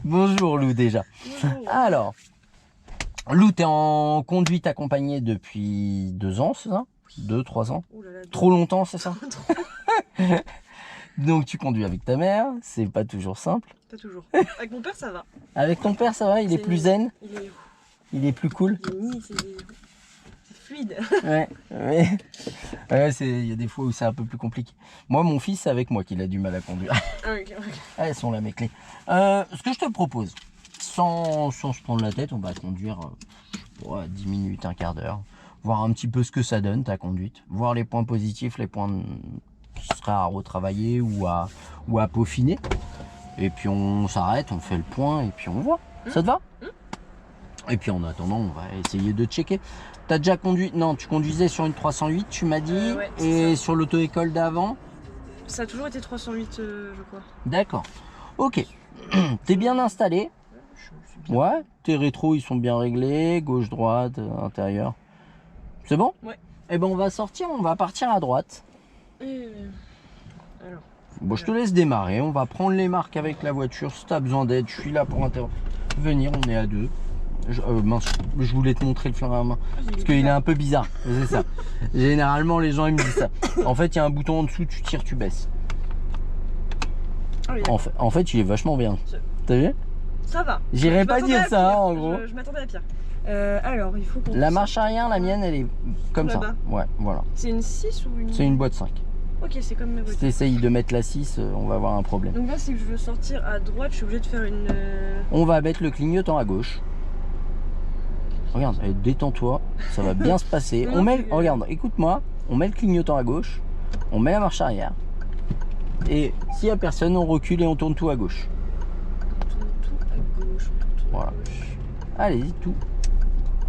Bonjour Lou déjà. Bonjour. Alors, Lou, t'es en conduite accompagnée depuis 2 ans, c'est ça? 2, 3 ans? Ouh là là, Trop longtemps, c'est ça? trop. Donc tu conduis avec ta mère, c'est pas toujours simple. Pas toujours. Avec mon père, ça va. Avec ton père, ça va? Il est plus zen? Il Il est plus cool? c'est fluide. Ouais, il y a des fois où c'est un peu plus compliqué. Moi, mon fils, c'est avec moi qu'il a du mal à conduire. Ah, ok. Ah, elles sont là mes clés. Ce que je te propose, sans se prendre la tête, on va conduire 10 minutes, un quart d'heure, voir un petit peu ce que ça donne ta conduite, voir les points positifs, les points qui seraient à retravailler ou à peaufiner. Et puis on s'arrête, on fait le point et puis on voit. Ça te va? Et puis en attendant, on va essayer de checker. T'as déjà conduit? Non, tu conduisais sur une 308, tu m'as dit, ouais, et sur l'auto-école d'avant? Ça a toujours été 308, je crois. D'accord. Ok. T'es bien installé? Je suis bien. Ouais. Tes rétros, ils sont bien réglés, gauche, droite, intérieur. C'est bon? Ouais. Eh ben on va sortir, on va partir à droite. Alors. Bon, je te laisse démarrer. On va prendre les marques avec la voiture. Si t'as besoin d'aide, je suis là pour intervenir. On est à 2. Mince, je voulais te montrer le flingue à main parce qu'il est un peu bizarre, c'est ça. Généralement les gens ils me disent ça. En fait il y a un bouton en dessous, tu tires, tu baisses. Ah oui, En fait il est vachement bien. T'as vu? ça va. J'irais pas dire ça pire. en gros. Je m'attendais à pire. Alors il faut qu'on... La marche arrière, la mienne elle est comme ça. Là-bas. Ouais, voilà. C'est une 6 ou une... C'est une boîte 5. Ok, c'est comme ma Si voiture. t'essayes de mettre la 6, on va avoir un problème. Donc là, si je veux sortir à droite, je suis obligée de faire une... On va mettre le clignotant à gauche. Regarde, détends-toi, ça va bien se passer. Non, On met, c'est- regarde, écoute-moi, on met le clignotant à gauche, on met la marche arrière. Et s'il n'y a personne, on recule et on tourne tout à gauche. On tourne tout à gauche, on tourne tout Voilà. à gauche. Allez-y, tout.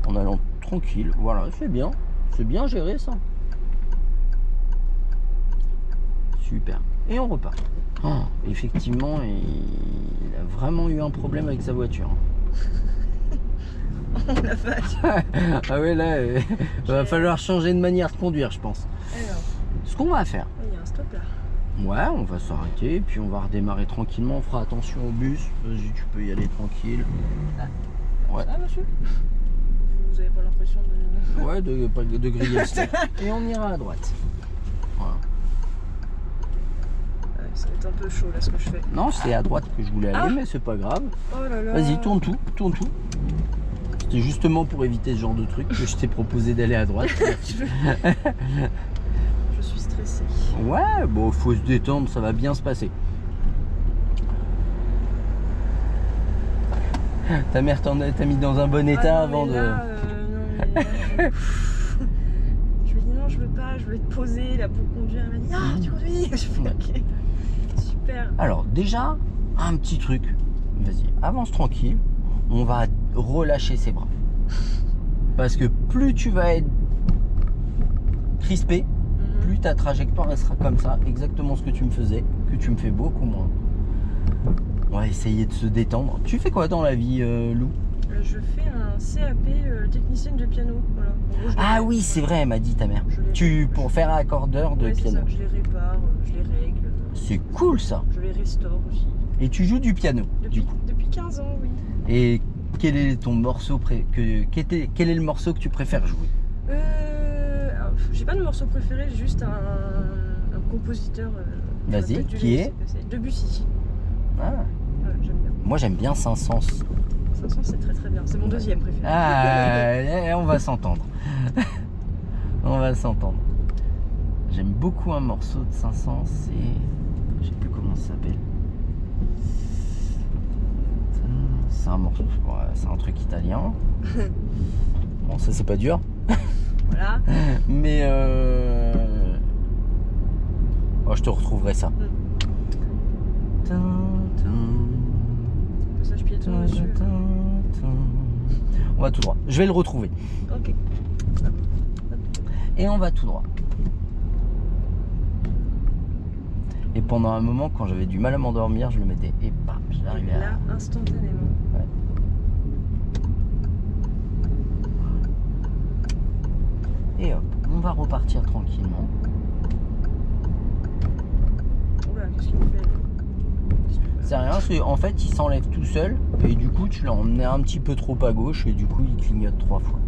En allant tranquille. Voilà, c'est bien. C'est bien géré ça. Super. Et on repart. Oh, effectivement, il a vraiment eu un problème avec sa voiture. Oh la vache. Ah ouais, là, il va falloir changer de manière de conduire, je pense. Alors, Ce qu'on va faire, il y a un stop là. ouais, on va s'arrêter, puis on va redémarrer tranquillement, on fera attention au bus. Vas-y, tu peux y aller tranquille. Ouais. Ah monsieur, vous avez pas l'impression de... Ouais, de griller le stop. Et on ira à droite. Voilà. Ouais, ça va être un peu chaud là ce que je fais. Non, c'est à droite que je voulais aller, mais c'est pas grave. Oh là là. Vas-y, tourne tout, tourne tout. C'était justement pour éviter ce genre de truc que je t'ai proposé d'aller à droite. Je suis stressée. Ouais, bon, faut se détendre, ça va bien se passer. Ta mère t'a mis dans un bon état Ah, non, avant mais de... là, non, mais là, je lui ai dit non, je veux pas, je veux être posée là pour conduire. Elle m'a dit ah, tu conduis. Je fais ok. Super. Alors déjà, un petit truc. Vas-y, avance tranquille. On va relâcher ses bras. Parce que plus tu vas être crispé, plus ta trajectoire elle sera comme ça. Exactement ce que tu me faisais, que tu me fais beaucoup moins. On va essayer de se détendre. Tu fais quoi dans la vie, Lou? Je fais un CAP technicienne de piano. Voilà. En gros, je Ah les- oui, c'est vrai, elle m'a dit ta mère. Je les- Pour faire accordeur de Ouais, c'est piano. ça, je les répare, je les règle, C'est cool ça. je les restaure aussi. Et tu joues du piano, du coup. Depuis 15 ans, oui. Et quel est ton morceau quel est le morceau que tu préfères jouer? Alors, j'ai pas de morceau préféré, j'ai juste un compositeur. Vas-y, peut-être dû qui laisser est passer. Debussy. Ah, Ouais, j'aime bien. moi j'aime bien Saint-Saëns. 500, c'est très très bien. C'est mon deuxième préféré. Ah, on va s'entendre. On va s'entendre. J'aime beaucoup un morceau de Saint-Saëns, c'est... Je sais plus comment ça s'appelle. C'est un morceau, ouais, c'est un truc italien. Bon, ça c'est pas dur. Voilà. Mais oh, je te retrouverai ça. Passage piéton dessus. On va tout droit. Je vais le retrouver. Ok. Et on va tout droit. Et pendant un moment, quand j'avais du mal à m'endormir, je le mettais et bam, j'arrivais Là, à... instantanément. Et hop, on va repartir tranquillement. Oula, qu'est-ce qu'il me fait? C'est rien, en fait il s'enlève tout seul et du coup tu l'as emmené un petit peu trop à gauche et du coup il clignote 3 fois.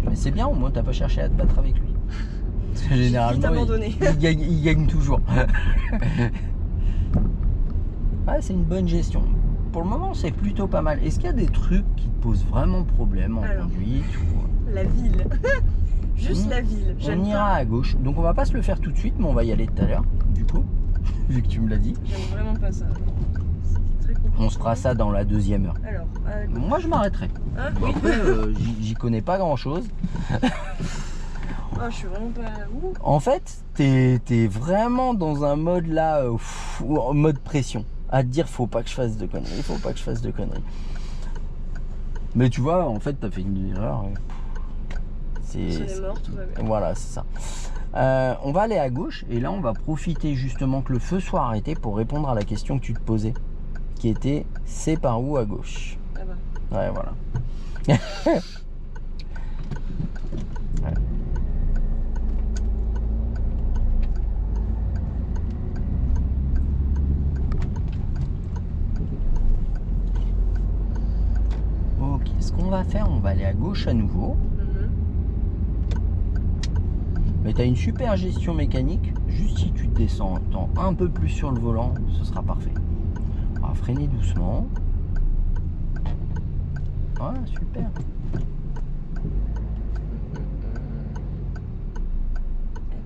Mais c'est bien, au moins t'as pas cherché à te battre avec lui. Parce que généralement il gagne toujours. Ouais, c'est une bonne gestion. Pour le moment c'est plutôt pas mal. Est-ce qu'il y a des trucs qui te posent vraiment problème en conduite ou... La ville. Juste la ville. On ira à gauche. Donc on va pas se le faire tout de suite, mais on va y aller tout à l'heure, du coup, vu que tu me l'as dit. J'aime vraiment pas ça. C'est très compliqué. On se fera ça dans la 2e heure. Alors, moi je m'arrêterai. Hein, bon, oui. après, j'y connais pas grand chose. Oh, je suis vraiment pas... Ouh. En fait, t'es vraiment dans un mode là, en mode pression. À te dire, faut pas que je fasse de conneries, faut pas que je fasse de conneries. Mais tu vois, en fait, t'as fait une erreur. C'est mort, tout va bien. Voilà, c'est ça. On va aller à gauche et là, on va profiter justement que le feu soit arrêté pour répondre à la question que tu te posais, qui était, c'est par où à gauche? Ah bah. Ouais, voilà. Ouais. Ok, ce qu'on va faire, on va aller à gauche à nouveau. Mais tu as une super gestion mécanique. Juste si tu te descends un peu plus sur le volant, ce sera parfait. On va freiner doucement. Voilà, super.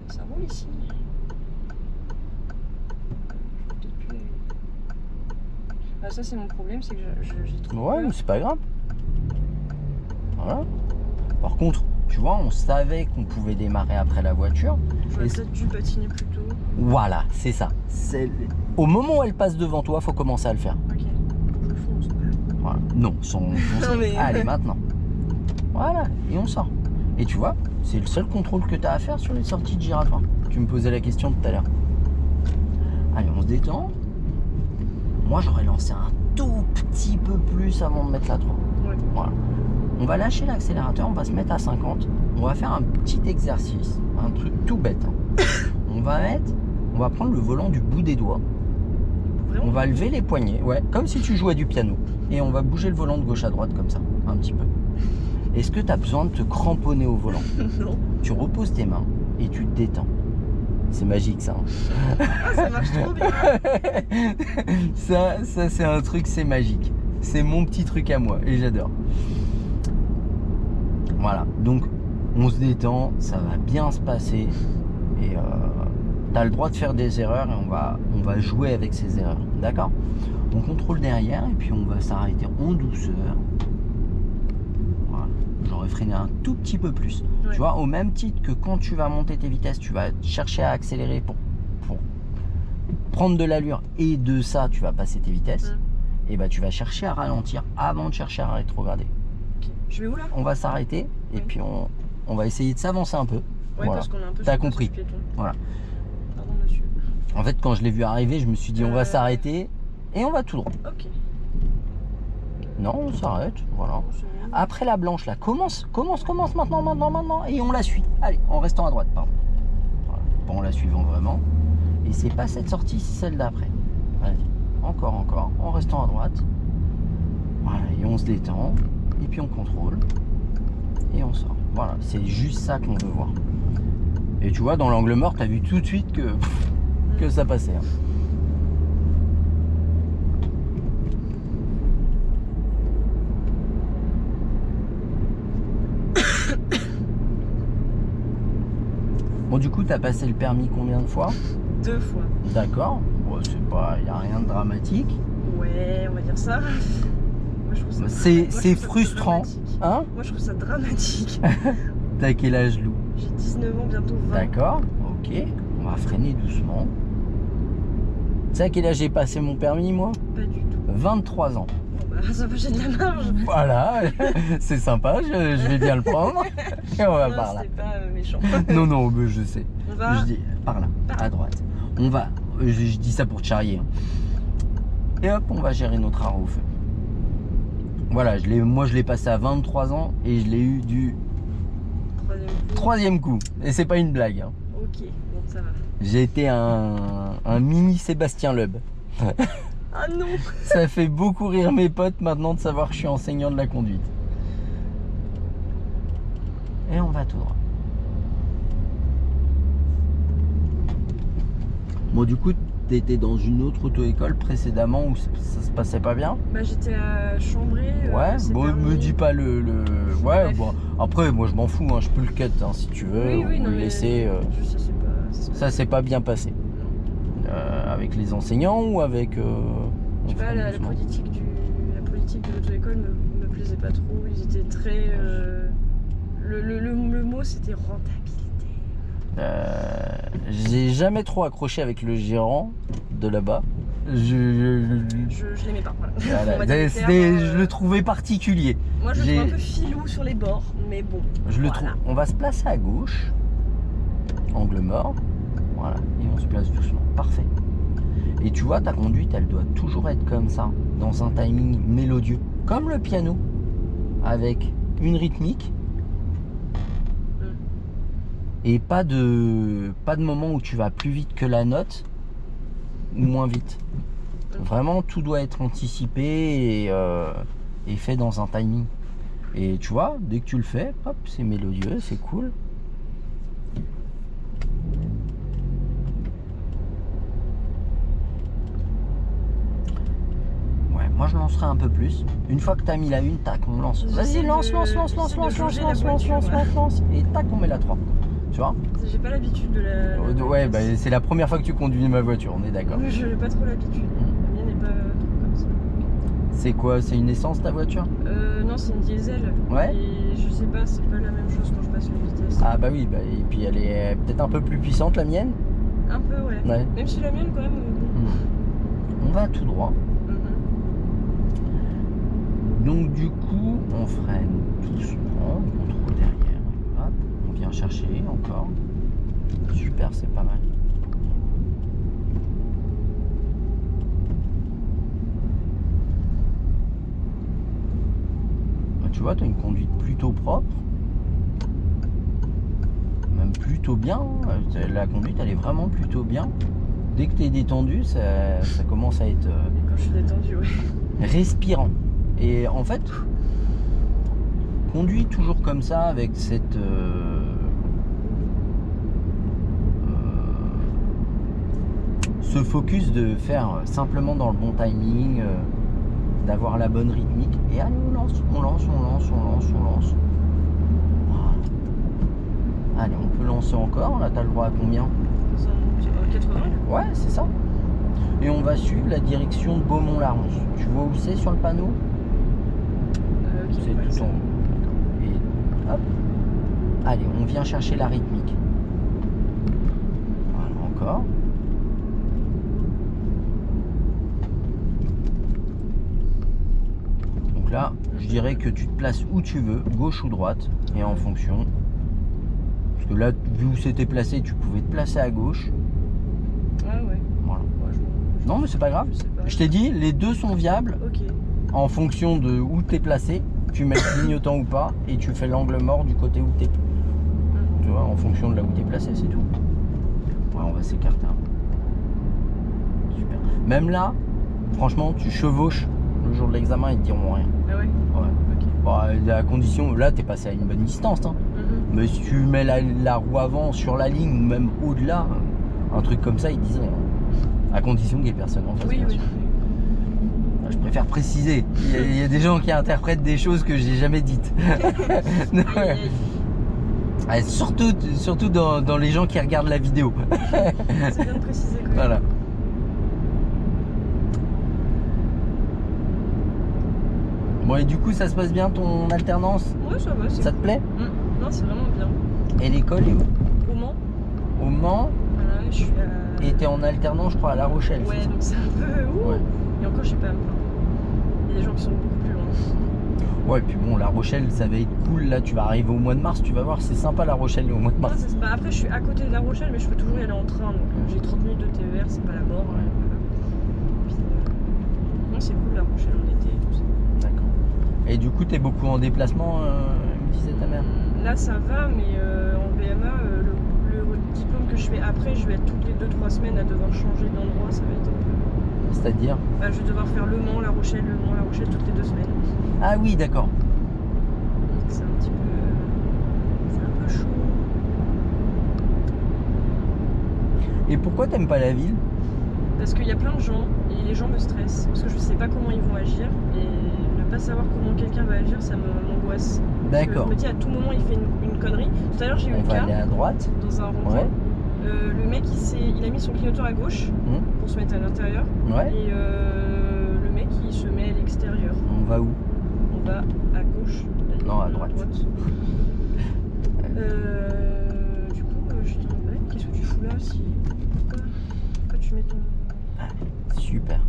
Ça roule ici. Ah, ça c'est mon problème, c'est que j'ai trop Ouais, peur. mais c'est pas grave. Voilà. Par contre, tu vois, on savait qu'on pouvait démarrer après la voiture. J'aurais peut-être dû patiner plus tôt. Voilà, c'est ça. Au moment où elle passe devant toi, faut commencer à le faire. Ok, je fonce. Voilà. Non, sans foncer. mais... Allez, maintenant. Voilà, et on sort. Et tu vois, c'est le seul contrôle que tu as à faire sur les sorties de Girafin. Tu me posais la question tout à l'heure. Allez, on se détend. Moi, j'aurais lancé un tout petit peu plus avant de mettre la 3. Ouais. Voilà. On va lâcher l'accélérateur, on va se mettre à 50. On va faire un petit exercice, un truc tout bête. Hein. On va prendre le volant du bout des doigts. Vraiment? On va lever les poignets, ouais, comme si tu jouais du piano. Et on va bouger le volant de gauche à droite comme ça, un petit peu. Est-ce que tu as besoin de te cramponner au volant? Non. Tu reposes tes mains et tu te détends. C'est magique ça. Hein. Ah, ça marche trop bien. ça c'est un truc, c'est magique. C'est mon petit truc à moi et j'adore. Voilà, donc on se détend, ça va bien se passer et tu as le droit de faire des erreurs et on va jouer avec ces erreurs, d'accord? On contrôle derrière et puis on va s'arrêter en douceur. Voilà, j'aurais freiné un tout petit peu plus. Ouais. Tu vois, au même titre que quand tu vas monter tes vitesses, tu vas chercher à accélérer pour prendre de l'allure et de ça, tu vas passer tes vitesses. Et bah tu vas chercher à ralentir avant de chercher à rétrograder. Okay. Je vais où là? On va s'arrêter et puis on va essayer de s'avancer un peu. Ouais, voilà. parce qu'on est un peu... T'as compris. Voilà. Pardon monsieur. En fait, quand je l'ai vu arriver, je me suis dit on va s'arrêter et on va tout droit. Ok. Non, on s'arrête, voilà. Après la blanche là, commence maintenant et on la suit. Allez, en restant à droite, pardon. Voilà. Pas en la suivant vraiment. Et c'est pas cette sortie, c'est celle d'après. Vas-y, encore, en restant à droite. Voilà, et on se détend. Et puis on contrôle. Et on sort. Voilà, c'est juste ça qu'on veut voir. Et tu vois, dans l'angle mort, t'as vu tout de suite que ça passait. Hein. Bon, du coup, t'as passé le permis combien de fois? 2 fois. D'accord. Bon, c'est pas... Il n'y a rien de dramatique. Ouais, on va dire ça. C'est frustrant. Hein? Moi, je trouve ça dramatique. T'as quel âge, Lou? J'ai 19 ans, bientôt 20. D'accord. Ok. On va freiner doucement. Tu sais à quel âge j'ai passé mon permis, moi? Pas du tout. 23 ans. Bon, bah, ça va, j'ai de la marge. Voilà. C'est sympa, je vais bien le prendre. Et on va Non, par là. c'est pas méchant. Non, mais je sais. On va... Je dis par là, à droite. On va, je dis ça pour te charrier. Hein. Et hop, on va gérer notre arbre au feu. Voilà, moi je l'ai passé à 23 ans et je l'ai eu du troisième coup. Et c'est pas une blague. Hein. Ok, bon ça va. J'ai été un mini Sébastien Loeb. Ah non. Ça fait beaucoup rire mes potes maintenant de savoir que je suis enseignant de la conduite. Et on va tout droit. Bon, du coup, t'étais dans une autre auto-école précédemment où ça se passait pas bien? Bah j'étais à Chambray. Ouais, c'est bon, permis. me dis pas le... Ouais, Bref. bon, après, moi je m'en fous, hein, je peux le cut hein, si tu veux, Oui, oui, ou non, le mais laisser. je sais, c'est pas. Ça s'est pas bien passé. Avec les enseignants ou avec... Je sais pas, la politique de l'auto-école me plaisait pas trop. Ils étaient très. Le mot c'était rentabilité. J'ai jamais trop accroché avec le gérant de là-bas. Je l'aimais pas. Voilà. Voilà. On va dire les Je termes, le trouvais particulier. Moi je le trouve un peu filou sur les bords, mais bon. Je le voilà. trouve. On va se placer à gauche, angle mort. Voilà, et on se place doucement. Parfait. Et tu vois, ta conduite, elle doit toujours être comme ça, dans un timing mélodieux, comme le piano, avec une rythmique. Et pas de moment où tu vas plus vite que la note ou moins vite. Vraiment, tout doit être anticipé et fait dans un timing. Et tu vois, dès que tu le fais, hop, c'est mélodieux, c'est cool. Ouais, moi je lancerai un peu plus. Une fois que tu as mis la une, tac, on lance. Vas-y, lance. Et tac, on met la 3. Tu vois? J'ai pas l'habitude de la. Ouais, bah, c'est la première fois que tu conduis ma voiture, on est d'accord. Mais je n'ai pas trop l'habitude. La mienne n'est pas trop comme ça. C'est quoi? C'est une essence ta voiture? Non, c'est une diesel. Ouais. Et je sais pas, c'est pas la même chose quand je passe la vitesse. Ah bah oui, bah, et puis elle est peut-être un peu plus puissante la mienne. Un peu, ouais. Ouais. Même si la mienne, quand même. On va tout droit. Donc du coup, on freine doucement, on trouve derrière. Hop, on vient chercher encore. Super, c'est pas mal. Bah, tu vois, tu as une conduite plutôt propre. Même plutôt bien. La conduite, elle est vraiment plutôt bien. Dès que tu es détendu, ça commence à être Quand je suis détendue, ouais. respirant. Et en fait, conduis toujours comme ça avec cette ce focus de faire simplement dans le bon timing, d'avoir la bonne rythmique. Et allez, on lance. Voilà. Allez, on peut lancer encore. Là, t'as le droit à combien? 80. Ouais, c'est ça. Et on va suivre la direction de Beaumont-la-Ronce. Tu vois où c'est sur le panneau? C'est tout en haut. Et hop. Allez, on vient chercher la rythmique. Voilà, encore. Donc là, je dirais que tu te places où tu veux, gauche ou droite, et en fonction. Parce que là, vu où c'était placé, tu pouvais te placer à gauche. Ah ouais. Voilà. Ouais, Non, mais c'est pas grave. je sais pas. Je t'ai dit, les deux sont viables. Ok. En fonction de où tu es placé, tu mets le clignotant ou pas, et tu fais l'angle mort du côté où tu es. Tu vois, en fonction de là où tu es placé, c'est tout. Ouais, on va s'écarter un peu. Super. Même là, franchement, tu chevauches le jour de l'examen, ils te diront rien. Ah ouais. Ouais. Ok. Bon, à la condition, là, tu es passé à une bonne distance. Hein. Mais si tu mets la roue avant sur la ligne, ou même au-delà, un truc comme ça, ils disent rien. À condition qu'il n'y ait personne en face. Oui, bien oui. sûr. Je préfère préciser. Il y a des gens qui interprètent des choses que j'ai jamais dites. Aïe, aïe, aïe. Surtout dans les gens qui regardent la vidéo. C'est bien de préciser quand même. Voilà. Bon, et du coup, ça se passe bien ton alternance? Ouais, ça va. Ça te plaît? Non, c'est vraiment bien. Et l'école est où? Au Mans. Au Mans. Voilà, je suis à. Et t'es en alternance, je crois, à La Rochelle. Ouais, c'est ça? donc c'est un peu. Ouais. Et encore, je sais pas à me plaindre. Il y a des gens qui sont beaucoup plus loin. Ouais, et puis bon, La Rochelle, ça va être cool. Là, tu vas arriver au mois de mars, tu vas voir, c'est sympa La Rochelle au mois de Non, mars. après, je suis à côté de La Rochelle, mais je peux toujours y aller en train. Donc j'ai 30 minutes de TER, c'est pas la mort. Ouais. Puis, non, c'est cool La Rochelle en été et tout ça. D'accord. Et du coup, t'es beaucoup en déplacement, me disait ta mère? Là, ça va, mais en BMA, le diplôme que je fais après, je vais être toutes les 2-3 semaines à devoir changer d'endroit. Ça va être un peu. C'est-à-dire? Bah, je vais devoir faire Le Mans, La Rochelle toutes les 2 semaines. Ah oui, d'accord. Donc c'est un petit peu... c'est un peu chaud. Et pourquoi t'aimes pas la ville? Parce qu'il y a plein de gens et les gens me stressent. Parce que je sais pas comment ils vont agir. Et ne pas savoir comment quelqu'un va agir, ça m'angoisse. D'accord. Je me dis à tout moment il fait une connerie. Tout à l'heure j'ai eu On le va cas aller à droite. dans un rond-point. Ouais. Le mec il a mis son clignoteur à gauche pour se mettre à l'intérieur. Ouais. Et le mec il se met à l'extérieur. On va où? On va à gauche. Non, à droite. Du coup, je te demande, qu'est-ce que tu fous là si... Pourquoi tu mets ton... Super.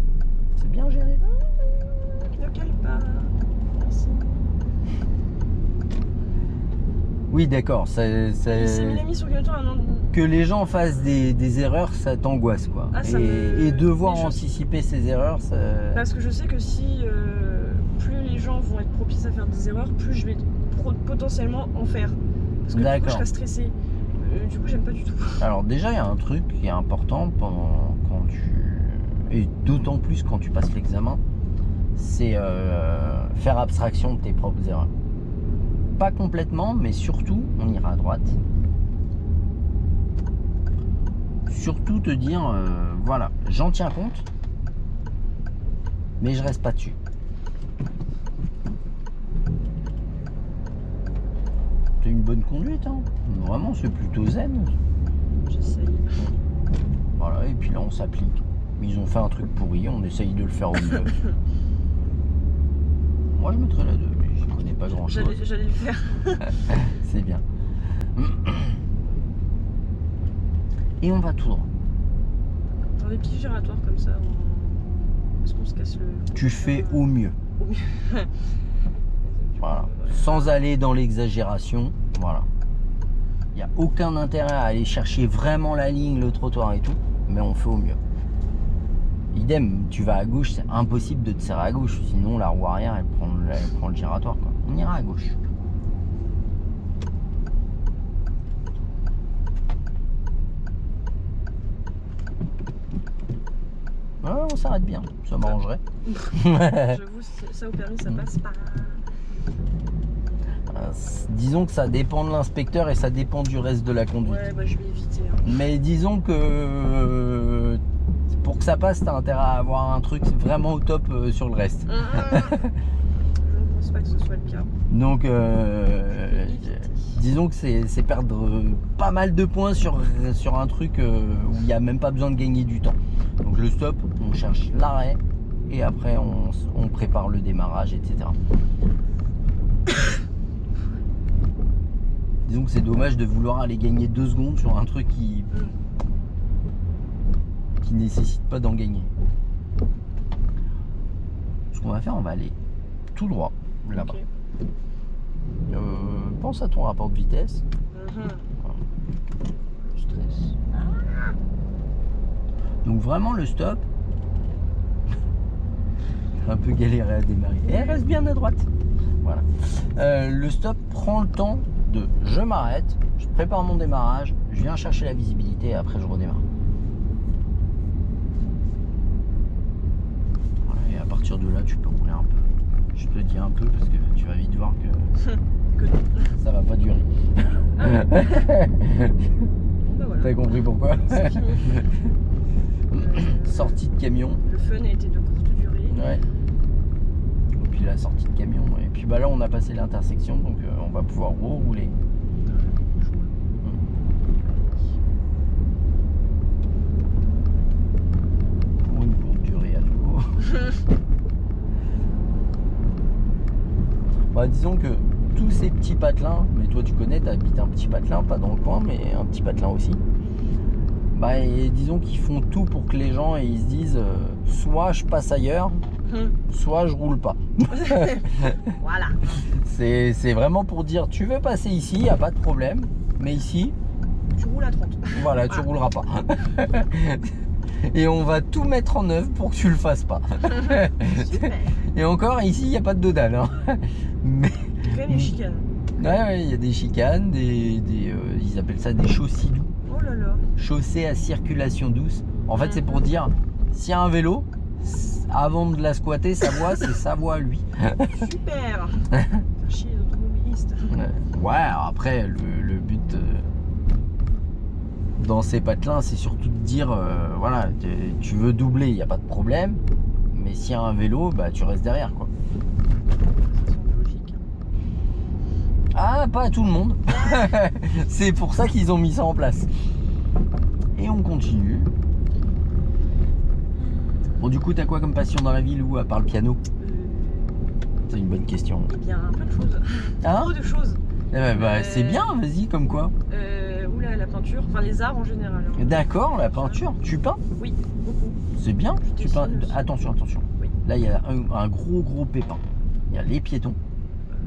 C'est bien géré. Ne cale pas. Merci. Oui, d'accord. Il a mis son clignoteur à un endroit. Que les gens fassent des erreurs, ça t'angoisse, quoi. Ah, ça et devoir Mais je- anticiper ces erreurs, ça... Parce que je sais que si plus les gens vont être propices à faire des erreurs, plus je vais potentiellement en faire. Parce que du coup, je D'accord. serai stressée. Du coup, j'aime pas du tout. Alors déjà, il y a un truc qui est important quand tu... Et d'autant plus quand tu passes l'examen, c'est faire abstraction de tes propres erreurs. Pas complètement, mais surtout, on ira à droite. Surtout te dire, voilà, j'en tiens compte, mais je reste pas dessus. C'est une bonne conduite, hein. Vraiment, c'est plutôt zen. J'essaye. Voilà, et puis là, on s'applique. Ils ont fait un truc pourri, on essaye de le faire au mieux. Moi, je mettrais la 2, mais je connais pas grand-chose. J'allais le faire. C'est bien. Et on va tout droit. Dans des petits giratoires comme ça, est-ce qu'on se casse le... Tu fais au mieux. Au mieux. Voilà. Sans aller dans l'exagération. Voilà. Il n'y a aucun intérêt à aller chercher vraiment la ligne, le trottoir et tout. Mais on fait au mieux. Idem, tu vas à gauche, c'est impossible de te serrer à gauche. Sinon, la roue arrière, elle prend le giratoire, quoi. On ira à gauche. Ouais, on s'arrête bien. Ça m'arrangerait. J'avoue, ça au permis, ça passe pas. Disons que ça dépend de l'inspecteur et ça dépend du reste de la conduite. Ouais, bah je vais éviter. Hein. Mais disons que pour que ça passe, t'as intérêt à avoir un truc vraiment au top sur le reste. Je ne pense pas que ce soit le cas. Donc, disons que c'est perdre pas mal de points sur un truc où il n'y a même pas besoin de gagner du temps. Donc le stop, on cherche l'arrêt et après on prépare le démarrage, etc. Disons que c'est dommage de vouloir aller gagner 2 secondes sur un truc qui nécessite pas d'en gagner. Ce qu'on va faire, on va aller tout droit là-bas. Okay. Pense à ton rapport de vitesse. Voilà. Le stress. Donc vraiment le stop. Un peu galéré à démarrer. Et reste bien à droite. Voilà. Le stop prend le temps de je m'arrête, je prépare mon démarrage, je viens chercher la visibilité et après je redémarre. Voilà, et à partir de là, tu peux rouler un peu. Je te dis un peu parce que tu vas vite voir que ça va pas durer. Bah voilà. T'as compris pourquoi? C'est fini. Sortie de camion. Le fun a été de courte durée. Ouais. Et puis la sortie de camion. Et puis bah là on a passé l'intersection donc on va pouvoir rouler. Pour une courte durée à nouveau. Bah disons que tous ces petits patelins, mais toi tu connais, t'habites un petit patelin, pas dans le coin, mais un petit patelin aussi. Bah et disons qu'ils font tout pour que les gens ils se disent soit je passe ailleurs, soit je roule pas. Voilà. C'est vraiment pour dire tu veux passer ici, y a pas de problème, mais ici, Tu roules à 30. voilà, tu rouleras pas. Et on va tout mettre en œuvre pour que tu le fasses pas. Super. Et encore ici, il n'y a pas de dodane. Hein. Mais Quand même une chicane. ouais, il y a des chicanes, ils appellent ça des chaussées douces. Oh là là. Chaussée à circulation douce. En fait, c'est pour dire, s'il y a un vélo, avant de la squatter, sa voie, c'est sa voie, lui. Super. Faire chier les automobilistes. Ouais, après, le but dans ces patelins, c'est surtout de dire, voilà, tu veux doubler, il n'y a pas de problème. Mais s'il y a un vélo, bah tu restes derrière, quoi. Ça semble logique. Ah, pas à tout le monde. C'est pour ça qu'ils ont mis ça en place. Et on continue. Bon, du coup, t'as quoi comme passion dans la vie, Lou, à part le piano? C'est une bonne question. Eh bien, plein de choses. Hein? Trop de choses. C'est bien, vas-y, comme quoi? Oula, la peinture, enfin les arts en général. Hein. D'accord, la peinture. Tu peins? Oui, beaucoup. C'est bien. Je Tu peins. dessine aussi. Attention. Oui. Là, il y a un gros pépin. Il y a les piétons,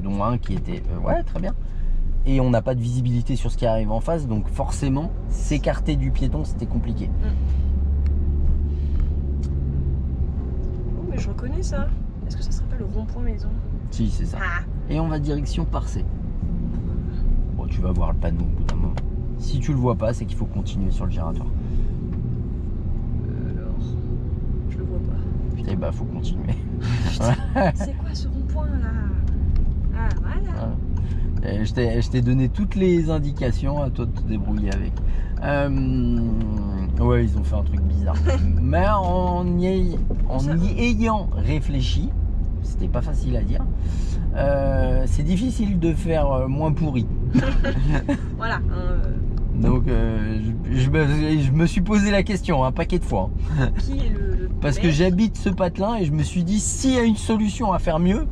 dont un qui était... ouais, très bien. Et on n'a pas de visibilité sur ce qui arrive en face, donc forcément, s'écarter du piéton, c'était compliqué. Oh, mais je reconnais ça. Est-ce que ça serait pas le rond-point maison? Si, c'est ça. Ah. Et on va direction Parcé. Bon, tu vas voir le panneau au bout d'un moment. Si tu le vois pas, c'est qu'il faut continuer sur le giratoire. Alors, je le vois pas. Et bah, faut continuer. C'est quoi ce rond-point là? Ah, voilà. Je t'ai donné toutes les indications, à toi de te débrouiller avec. Ouais, ils ont fait un truc bizarre. Mais en y ayant réfléchi, c'était pas facile à dire, c'est difficile de faire moins pourri. Voilà. Donc je me suis posé la question un paquet de fois. Qui est le Parce que maître? j'habite ce patelin et je me suis dit, s'il y a une solution à faire mieux,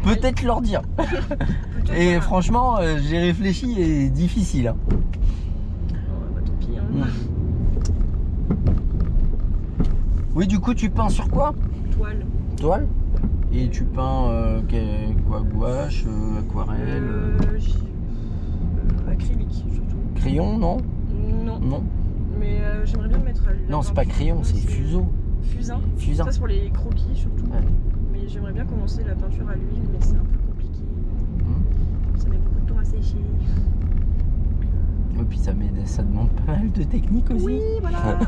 peut-être leur dire. Plutôt Et pas. franchement, j'ai réfléchi et difficile. Hein. Oh, bah, tant pis. Hein. Oui, du coup, tu peins sur quoi? Toile. Toile? Et tu peins quoi? Gouache, aquarelle, Acrylique surtout. crayon, non? Non. Non, Mais j'aimerais bien me mettre à l'huile. non, c'est pas crayon, c'est fuseau. Fusain. Fusain. Ça c'est pour les croquis surtout. Ouais. Mais j'aimerais bien commencer la peinture à l'huile, mais c'est un peu compliqué. Mmh. Ça met beaucoup de temps à sécher. Et puis ça demande pas mal de technique aussi. Oui, voilà.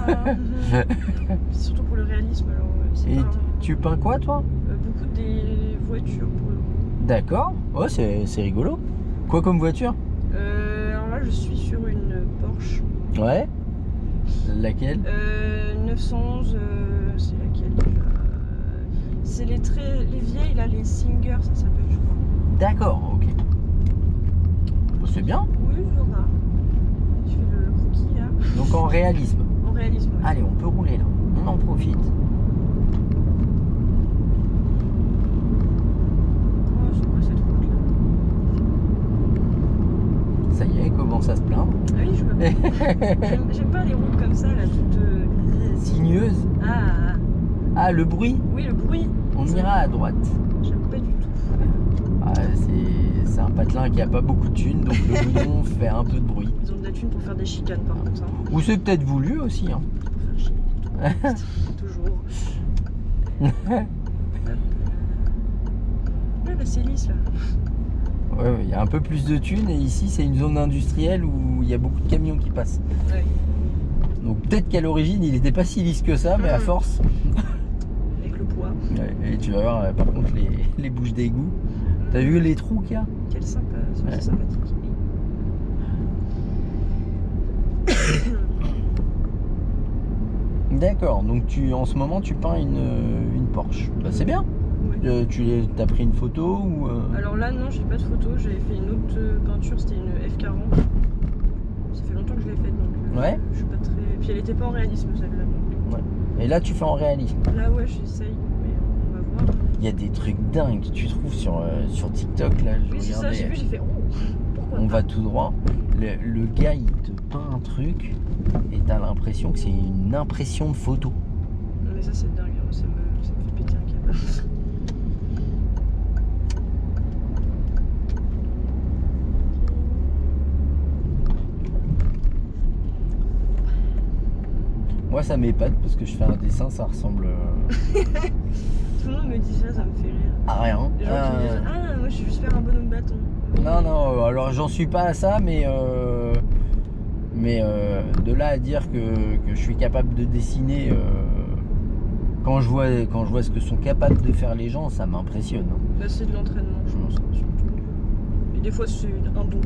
C'est surtout pour le réalisme. Alors, c'est Et pas tu peins quoi, toi? beaucoup des voitures pour le coup. D'accord. Oh, c'est rigolo. Quoi comme voiture? Alors là, je suis sur une Porsche. Ouais. Laquelle? 911, c'est laquelle déjà? C'est les vieilles, là, les Singer, ça s'appelle, je crois. D'accord, ok. Bon, c'est bien. Oui, je vois. Je fais le croquis là. Donc en réalisme. En réalisme. Ouais. Allez, on peut rouler là. On en profite. Oh, c'est quoi cette route là? Ça y est, il commence à se plaindre. Ah oui, je me J'aime pas les routes comme ça, là, toutes. Signeuse. Ah, Ah, le bruit. oui, le bruit. On ira à droite. J'aime pas du tout. Ah, c'est un patelin qui a pas beaucoup de thunes, donc le bouillon fait un peu de bruit. Ils ont de la thune pour faire des chicanes par contre. Hein. Ou c'est peut-être voulu aussi. Hein. Pour faire chier. Toujours. Là, c'est lisse là. Ouais, il y a un peu plus de thunes et ici c'est une zone industrielle où il y a beaucoup de camions qui passent. Ouais. Donc peut-être qu'à l'origine il n'était pas si lisse que ça, mais à force. Avec le poids. Ouais, et tu vas voir par contre les bouches d'égout. T'as vu les trous qu'il y a? Quel sympa, c'est Ouais. sympathique. D'accord, donc en ce moment tu peins une Porsche. Bah, c'est bien. Ouais. Tu as pris une photo ou Alors là, non, j'ai pas de photo. J'avais fait une autre peinture, c'était une F40. Ça fait longtemps que je l'ai faite, donc Ouais. je suis pas très. Puis elle était pas en réalisme celle-là. Donc... Et là tu fais en réalisme. Là, ouais, j'essaye, mais on va voir. Il y a des trucs dingues que tu trouves sur TikTok là. Je Oui, c'est ça, j'ai regardais. vu, j'ai fait. Oh, pourquoi On pas. va tout droit. Le gars il te peint un truc et t'as l'impression que c'est une impression de photo. Non, mais ça, c'est dingue, hein, ça me fait péter un câble. Moi ça m'épate parce que je fais un dessin, ça ressemble Tout le monde me dit ça, ça me fait rire. à rien. Les gens qui me disent ah, moi je vais juste faire un bonhomme bâton. Non, alors j'en suis pas à ça, mais de là à dire que je suis capable de dessiner quand je vois ce que sont capables de faire les gens, ça m'impressionne. Bah, c'est de l'entraînement, je pense. Surtout. Et des fois, c'est un don.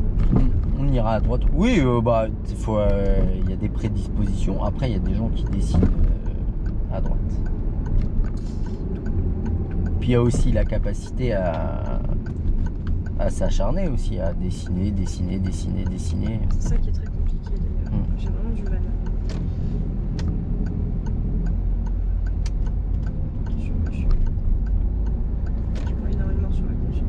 On ira à droite. Oui, bah, il y a des prédispositions. Après, il y a des gens qui dessinent à droite. Puis il y a aussi la capacité à s'acharner aussi, à dessiner. C'est ça qui est très compliqué d'ailleurs. J'ai vraiment du mal. J'ai pas énormément sur la conscience.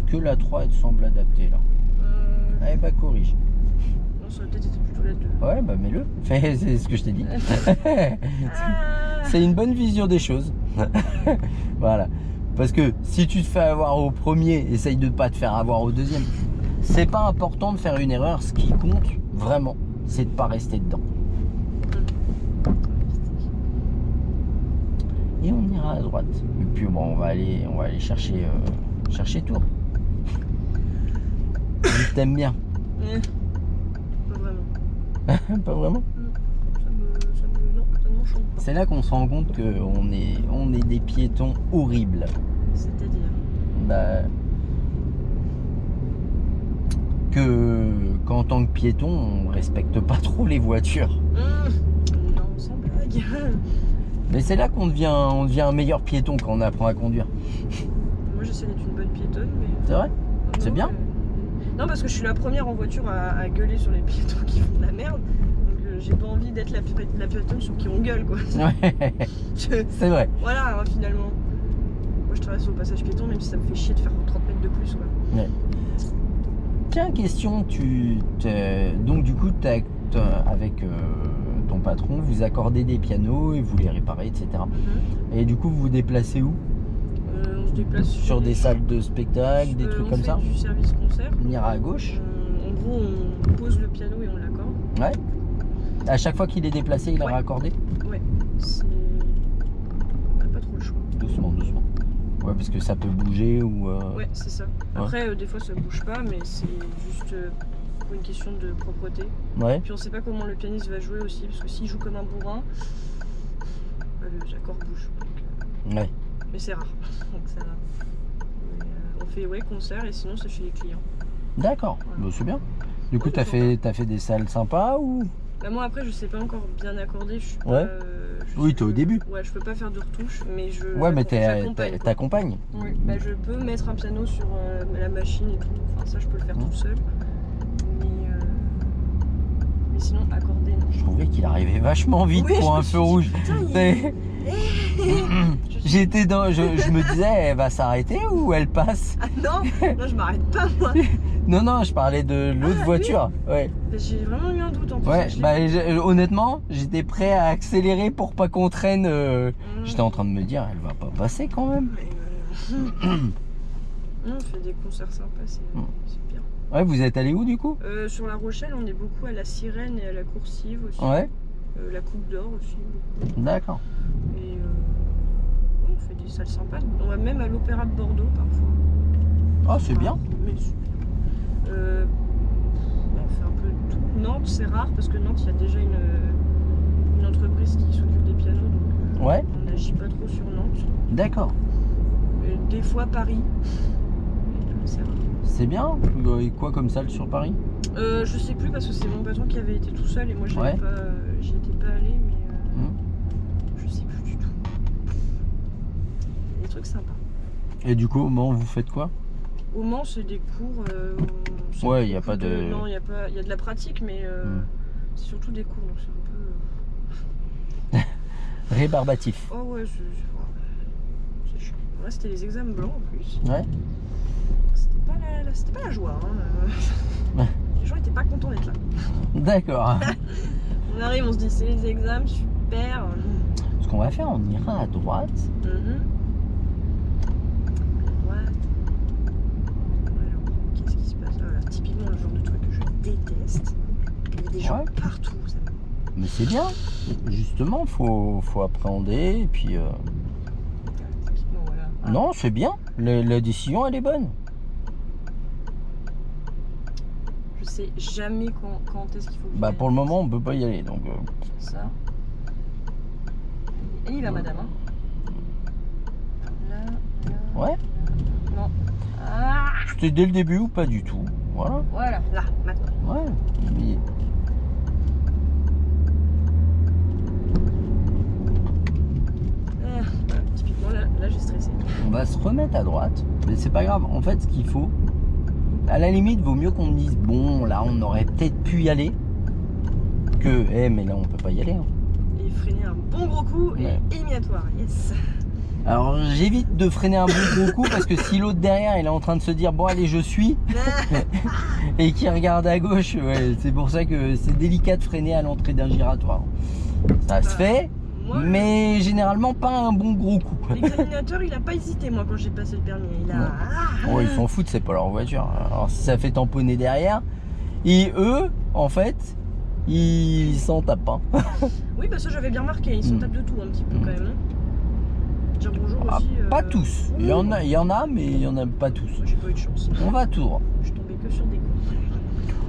Que la 3 elle te semble adaptée là. Eh bah corrige. Non, ça aurait peut-être été plutôt la 2. Ouais bah mets-le. C'est ce que je t'ai dit. C'est une bonne vision des choses. Voilà. Parce que si tu te fais avoir au premier, essaye de ne pas te faire avoir au deuxième. C'est pas important de faire une erreur. Ce qui compte vraiment, c'est de pas rester dedans. Et on ira à droite. Et puis bon, on va aller chercher Tours. T'aimes bien? Pas vraiment. Pas vraiment? Non, ça ne m'enchante pas. C'est là qu'on se rend compte qu'on est des piétons horribles. C'est-à-dire? Bah, qu'en tant que piéton, on respecte pas trop les voitures. Non, sans blague. Mais c'est là qu'on devient un meilleur piéton quand on apprend à conduire. Moi, j'essaie d'être une bonne piétonne, mais... C'est vrai? C'est bien. Non, parce que je suis la première en voiture à gueuler sur les piétons qui font de la merde. Donc, j'ai pas envie d'être la piétonne sur qui on gueule, quoi. Ouais, c'est vrai. Voilà, hein, finalement. Moi, je traverse au passage piéton, même si ça me fait chier de faire 30 mètres de plus, quoi. Ouais. Tiens, question, donc du coup, avec ton patron, vous accordez des pianos et vous les réparez, etc. Et du coup, vous vous déplacez où? On se déplace sur des salles de spectacle, des trucs comme ça? On fait du service concert. On ira à gauche. En gros, on pose le piano et on l'accorde. Ouais. À chaque fois qu'il est déplacé, il est raccordé? Ouais. On n'a pas trop le choix. Doucement. Ouais, parce que ça peut bouger ou... Ouais, c'est ça. Après, des fois, ça bouge pas, mais c'est juste pour une question de propreté. Ouais. Puis on sait pas comment le pianiste va jouer aussi, parce que s'il joue comme un bourrin, l'accord bouge. Donc, ouais. Mais c'est rare, donc ça va. On fait concert et sinon c'est chez les clients. D'accord, bah, c'est bien. Du coup, t'as fait des salles sympas ou? Bah moi après je sais pas encore bien accorder, je suis pas, oui, t'es au début. Ouais, je peux pas faire de retouches, mais je. Ouais, mais t'accompagnes. Oui, bah je peux mettre un piano sur la machine et tout. Enfin ça je peux le faire toute seule. Mais sinon accorder non. Je trouvais qu'il arrivait vachement vite pour un feu rouge. J'étais dans, je me disais, elle va s'arrêter ou elle passe? Ah non, je m'arrête pas moi. Non, je parlais de l'autre voiture. Oui. Ouais. J'ai vraiment eu un doute en plus. Ouais, honnêtement, j'étais prêt à accélérer pour pas qu'on traîne. J'étais en train de me dire, elle va pas passer quand même. On fait des concerts sympas, c'est bien. Ouais, vous êtes allé où du coup? Sur La Rochelle, on est beaucoup à la Sirène et à la Coursive aussi. Ouais. La Coupe d'Or aussi. D'accord. Et on fait des salles sympas. On va même à l'Opéra de Bordeaux parfois. Ah, c'est bien. Mais, on fait un peu tout. Nantes, c'est rare parce que Nantes, il y a déjà une entreprise qui s'occupe des pianos. Donc ouais. On n'agit pas trop sur Nantes. D'accord. Des fois Paris. C'est rare. C'est bien. Et quoi comme salle sur Paris? Je sais plus parce que c'est mon patron qui avait été tout seul et moi j'y étais pas allé, mais je sais plus du tout. Des trucs sympas. Et du coup, au Mans, vous faites quoi? Au Mans, c'est des cours. Ouais, il n'y a pas de. Non, il y a de la pratique, mais c'est surtout des cours, donc c'est un peu. Rébarbatif. Oh ouais, c'est chiant. Là, c'était les examens blancs en plus. Ouais. C'était pas la joie. Hein. Les gens étaient pas contents d'être là. D'accord. On arrive, on se dit c'est les examens, super. Parce qu'on va faire, on ira à droite. Droite. Alors, qu'est-ce qui se passe là? Voilà, typiquement le genre de truc que je déteste. Il y a des gens Ouais. partout. Ça me- Mais c'est bien. Justement, faut appréhender. Et puis, Typiquement, voilà. Ah, non, c'est bien. La décision, elle est bonne. je sais jamais quand est-ce qu'il faut que j'y Bah, aille. pour le moment, on peut pas y aller. Donc, Ça. Et il a madame, hein. Là, ouais. là. Non. Ah, C'était dès le début ou pas du tout. Voilà. voilà, là, maintenant. Ouais. Mais- Voilà, typiquement, là j'ai stressé. On va se remettre à droite. Mais c'est pas grave. En fait, ce qu'il faut, à la limite, vaut mieux qu'on me dise bon, là, on aurait peut-être pu y aller. Que, mais là, on peut pas y aller. Hein. Et freiner un bon gros coup Ouais. et éliminatoire. Yes. Alors, j'évite de freiner un bon gros coup parce que si l'autre derrière, il est en train de se dire bon, allez, je suis. Et qui regarde à gauche, ouais, c'est pour ça que c'est délicat de freiner à l'entrée d'un giratoire. Ça se fait, Moi, mais généralement pas un bon gros coup. l'examinateur, il a pas hésité, moi, quand j'ai passé le permis. Il a. Ouais. Oh, ils s'en foutent, c'est pas leur voiture. Alors si ça fait tamponner derrière, et eux, en fait, ils s'en tapent. Hein. Oui, bah ça, j'avais bien remarqué. Ils s'en tapent de tout un petit peu quand même. Hein. Dire bonjour Ah, aussi. pas tous. Il y en a, mais il y en a pas tous. J'ai pas eu de chance. On va tout droit. Je suis tombée que sur des coups.